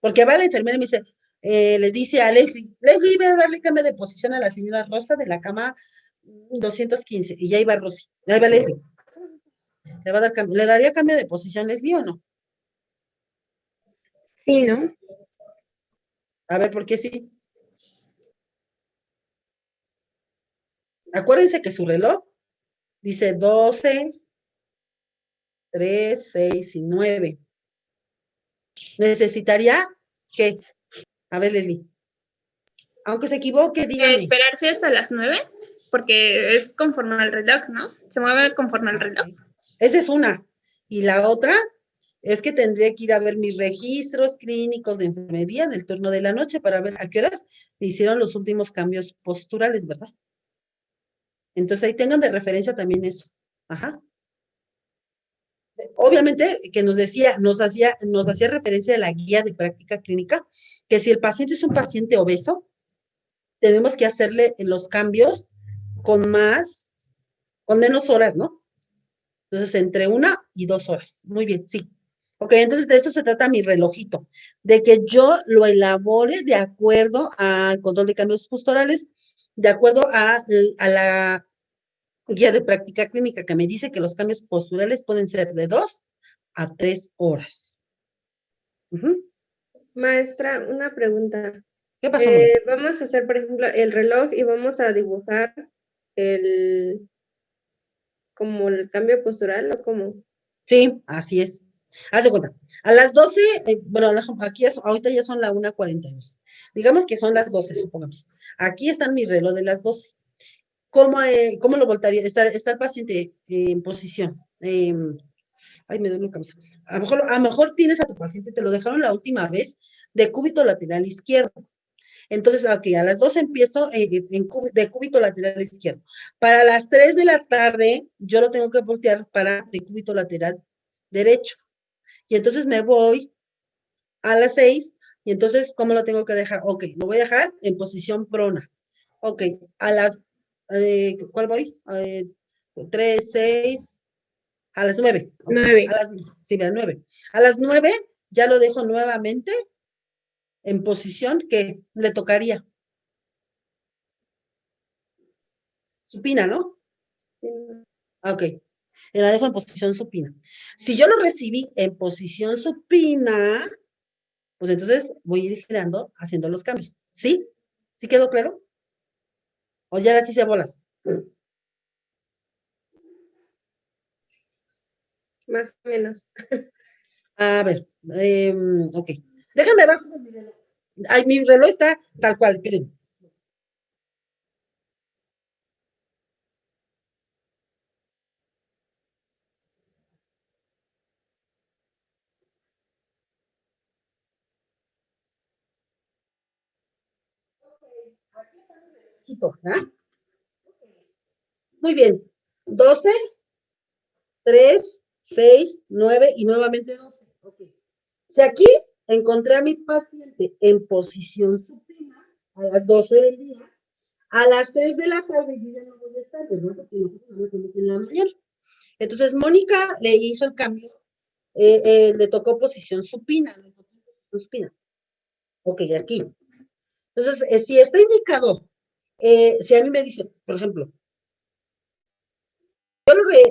Porque va la enfermera y me dice, le dice a Leslie, voy a darle cambio de posición a la señora Rosa de la cama 215. Y ya iba Rosy, ya iba Leslie. ¿Le va a dar cambio? ¿Le daría cambio de posición Leslie o no? Sí, ¿no? A ver, ¿por qué sí? Acuérdense que su reloj dice 12, 3, 6 y 9. Necesitaría que, a ver, Leslie, aunque se equivoque, dígame. Esperarse hasta las 9, porque es conforme al reloj, ¿no? Se mueve conforme al reloj. Esa es una. Y la otra es que tendría que ir a ver mis registros clínicos de enfermería del turno de la noche para ver a qué horas me hicieron los últimos cambios posturales, ¿verdad? Entonces ahí tengan de referencia también eso. Ajá. Obviamente que nos hacía referencia a la guía de práctica clínica, que si el paciente es un paciente obeso, tenemos que hacerle los cambios con menos horas, ¿no? Entonces, entre 1 y 2 horas. Muy bien, sí. Ok, entonces de eso se trata mi relojito, de que yo lo elabore de acuerdo al control de cambios posturales, de acuerdo a la guía de práctica clínica que me dice que los cambios posturales pueden ser de 2 a 3 horas. Maestra, una pregunta. ¿Qué pasó, mamá? Vamos a hacer, por ejemplo, el reloj y vamos a dibujar como el cambio postural o como. Sí, así es. Haz de cuenta. A las 12, bueno, aquí ahorita ya son la 1:42. Digamos que son las 12, supongamos. Aquí está mi reloj de las 12. ¿Cómo lo voltaría? Está el paciente en posición. Ay, me duele la cabeza. A lo mejor tienes a tu paciente, te lo dejaron la última vez, de cúbito lateral izquierdo. Entonces, ok, a las 12 empiezo de cúbito lateral izquierdo. Para las 3 de la tarde, yo lo tengo que voltear para de cúbito lateral derecho. Y entonces me voy a las 6, y entonces, ¿cómo lo tengo que dejar? Ok, lo voy a dejar en posición prona. Ok, ¿cuál voy? 3, 6, a las 9. Okay. 9. Sí, a las 9. A las 9 ya lo dejo nuevamente en posición que le tocaría. Supina, ¿no? Ok, la dejo en posición supina. Si yo lo recibí en posición supina, pues entonces voy a ir girando, haciendo los cambios. ¿Sí? ¿Sí quedó claro? ¿O ya las hice bolas? Más o menos. A ver, ok. Déjame abajo mi reloj. Ay, mi reloj está tal cual, esperen. ¿Ah? Muy bien. 12, 3, 6, 9 y nuevamente 12. Okay. Si aquí encontré a mi paciente en posición supina a las 12 del día, a las 3 de la tarde yo ya no voy a estar, ¿verdad? Porque nosotros no estamos en la mañana. Entonces, Mónica le hizo el cambio, le tocó posición supina. Ok, aquí. Entonces, si está indicado, si a mí me dicen, por ejemplo,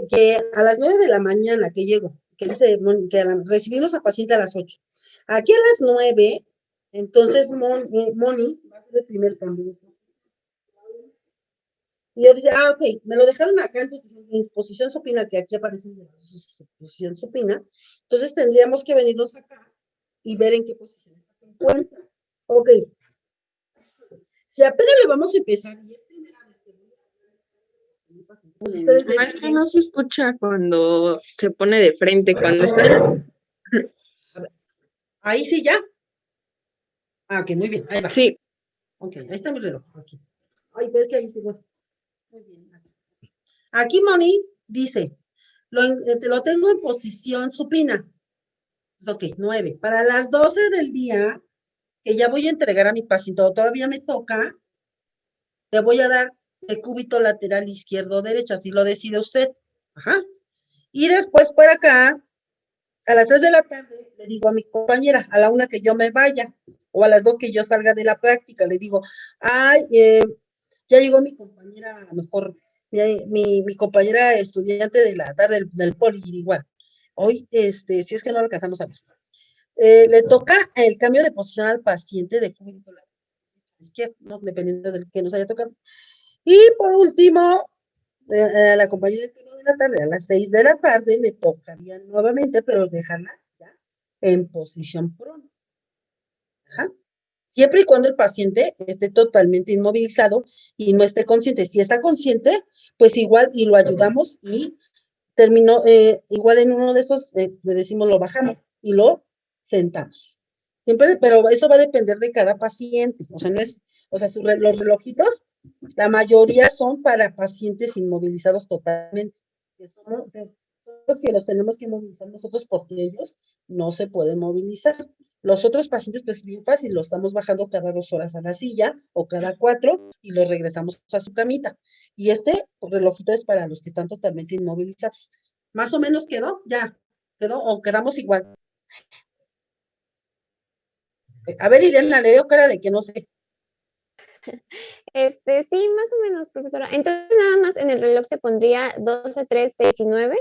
que a las 9 de la mañana que llego, que dice que recibimos a paciente a las 8. Aquí a las 9, entonces Moni va a hacer el primer cambio. Y yo dije, ok, me lo dejaron acá en posición supina, que aquí aparece en posición supina. Entonces tendríamos que venirnos acá y ver en qué posición se encuentra. Ok, si apenas le vamos a empezar, y es primera vez que ustedes Es que no se escucha cuando se pone de frente, cuando está. ahí sí ya. Ok, muy bien, ahí va. Sí, Ok, ahí está mi reloj. Aquí. Ay, pues que ahí sí, bueno. Muy bien. Aquí Moni dice, te lo tengo en posición supina. Pues, ok, 9. Para las 12 del día, que ya voy a entregar a mi paciente, o todavía me toca, le voy a dar de cúbito lateral izquierdo o derecho, así lo decide usted. Ajá. Y después por acá, a las 3 de la tarde, le digo a mi compañera, a la 1 que yo me vaya, o a las 2 que yo salga de la práctica, le digo, ay, ya llegó mi compañera, a lo mejor, mi compañera estudiante de la tarde del poli, igual. Hoy, si es que no lo alcanzamos a ver. Le toca el cambio de posición al paciente de cúbito izquierdo, ¿no? Dependiendo del que nos haya tocado. Y por último, a la compañera de la tarde, a las 6 de la tarde, le tocaría nuevamente, pero dejarla ya en posición prona. Ajá. Siempre y cuando el paciente esté totalmente inmovilizado y no esté consciente. Si está consciente, pues igual y lo ayudamos y terminó, igual en uno de esos, le decimos lo bajamos y lo sentamos. Siempre, pero eso va a depender de cada paciente. O sea, no es, o sea, los relojitos, la mayoría son para pacientes inmovilizados totalmente. Que somos los que los tenemos que movilizar nosotros porque ellos no se pueden movilizar. Los otros pacientes, pues bien fácil, lo estamos bajando cada 2 horas a la silla o cada 4 y los regresamos a su camita. Y este relojito es para los que están totalmente inmovilizados. Más o menos quedó, ya, quedó o quedamos igual. A ver, Irene, le veo cara de que no sé. Sí, más o menos, profesora. Entonces, nada más en el reloj se pondría 12, 3, 6 y 9.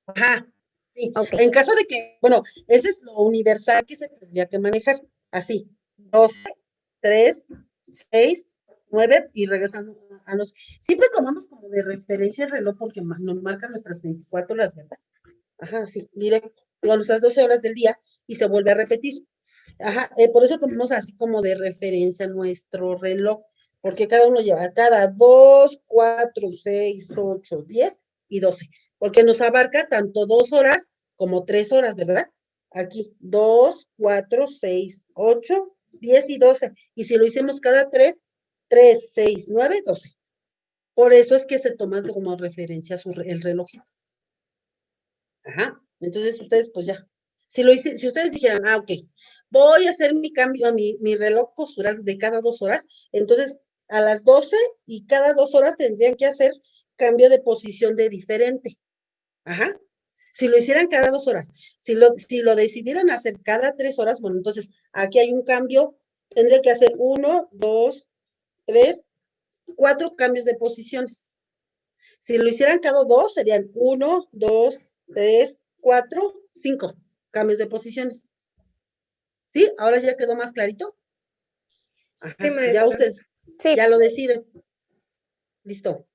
Ajá, sí. Ok. En caso de que, bueno, ese es lo universal que se tendría que manejar. Así, 12, 3, 6, 9 y regresando a los. Siempre tomamos como de referencia el reloj porque nos marca nuestras 24 horas, ¿verdad? Ajá, sí, directo. Digo, nuestras 12 horas del día y se vuelve a repetir. Ajá, por eso tomamos así como de referencia nuestro reloj, porque cada uno lleva cada 2, 4, 6, 8, 10 y 12, porque nos abarca tanto 2 horas como 3 horas, ¿verdad? Aquí, 2, 4, 6, 8, 10 y 12. Y si lo hicimos cada 3, 3, 6, 9, 12. Por eso es que se toman como referencia el relojito. Ajá, entonces ustedes pues ya. Si ustedes dijeran, ok, voy a hacer mi cambio, mi reloj postural de cada 2 horas, entonces a las 12 y cada 2 horas tendrían que hacer cambio de posición de diferente. Ajá. Si lo hicieran cada 2 horas, si lo decidieran hacer cada 3 horas, bueno, entonces aquí hay un cambio, tendría que hacer 1, 2, 3, 4 cambios de posiciones. Si lo hicieran cada 2, serían 1, 2, 3, 4, 5 cambios de posiciones. ¿Sí? Ahora ya quedó más clarito. Ajá, Sí, ya maestra. ustedes Sí. ya lo deciden. Listo.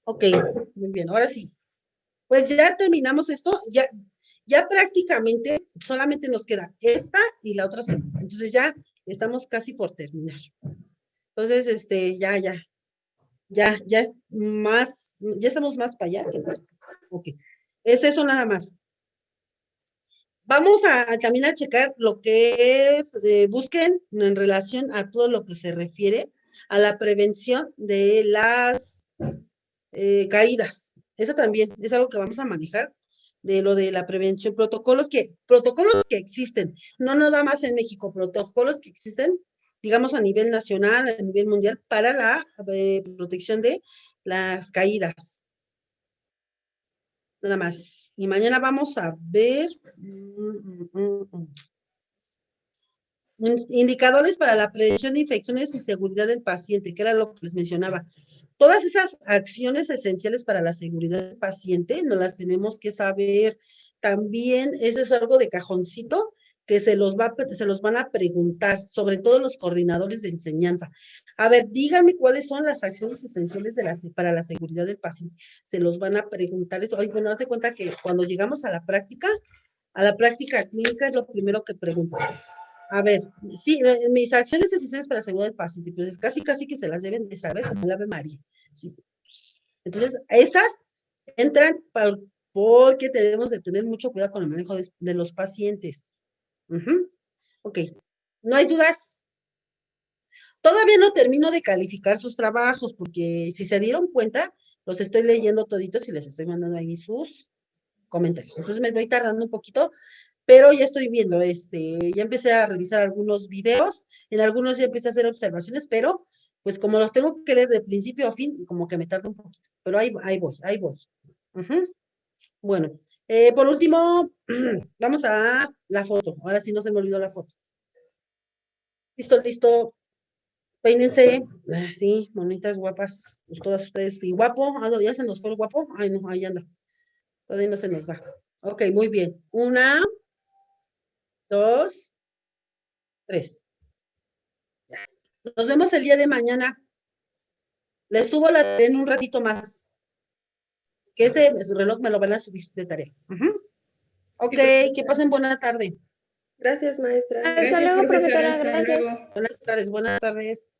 Ok, muy bien, ahora sí. Pues ya terminamos esto, ya prácticamente solamente nos queda esta y la otra semana. Entonces ya estamos casi por terminar. Entonces, ya es más, ya estamos más para allá que más. Ok, es eso nada más. Vamos a también a checar lo que es, busquen en relación a todo lo que se refiere a la prevención de las caídas. Eso también es algo que vamos a manejar de lo de la prevención, protocolos que existen, no nada más en México, protocolos que existen, digamos, a nivel nacional, a nivel mundial, para la protección de las caídas. Nada más. Y mañana vamos a ver indicadores para la prevención de infecciones y seguridad del paciente, que era lo que les mencionaba. Todas esas acciones esenciales para la seguridad del paciente no las tenemos que saber. También ese es algo de cajoncito que se los van a preguntar, sobre todo los coordinadores de enseñanza. A ver, díganme cuáles son las acciones esenciales para la seguridad del paciente. Se los van a preguntar eso. Oye, bueno, haz de cuenta que cuando llegamos a la práctica clínica es lo primero que pregunto. A ver, sí, mis acciones esenciales para la seguridad del paciente, pues es casi que se las deben de saber como el Ave María. Sí. Entonces, estas entran porque tenemos de tener mucho cuidado con el manejo de los pacientes. Ok, ¿no hay dudas? Todavía no termino de calificar sus trabajos, porque si se dieron cuenta, los estoy leyendo toditos y les estoy mandando ahí sus comentarios. Entonces me voy tardando un poquito, pero ya estoy viendo, ya empecé a revisar algunos videos, en algunos ya empecé a hacer observaciones, pero pues como los tengo que leer de principio a fin, como que me tarda un poquito, pero ahí voy. Bueno, por último, vamos a la foto. Ahora sí no se me olvidó la foto. Listo. Peínense. Sí, bonitas, guapas. Pues todas ustedes. Y guapo. ¿Ya se nos fue el guapo? Ay, no, ahí anda. Todavía no se nos va. Ok, muy bien. 1, 2, 3. Nos vemos el día de mañana. Les subo la tarea en un ratito más. Que ese reloj me lo van a subir de tarea. Ok, que pasen buena tarde. Gracias, maestra. Hasta luego, profesora. Hasta Gracias. luego. Buenas tardes.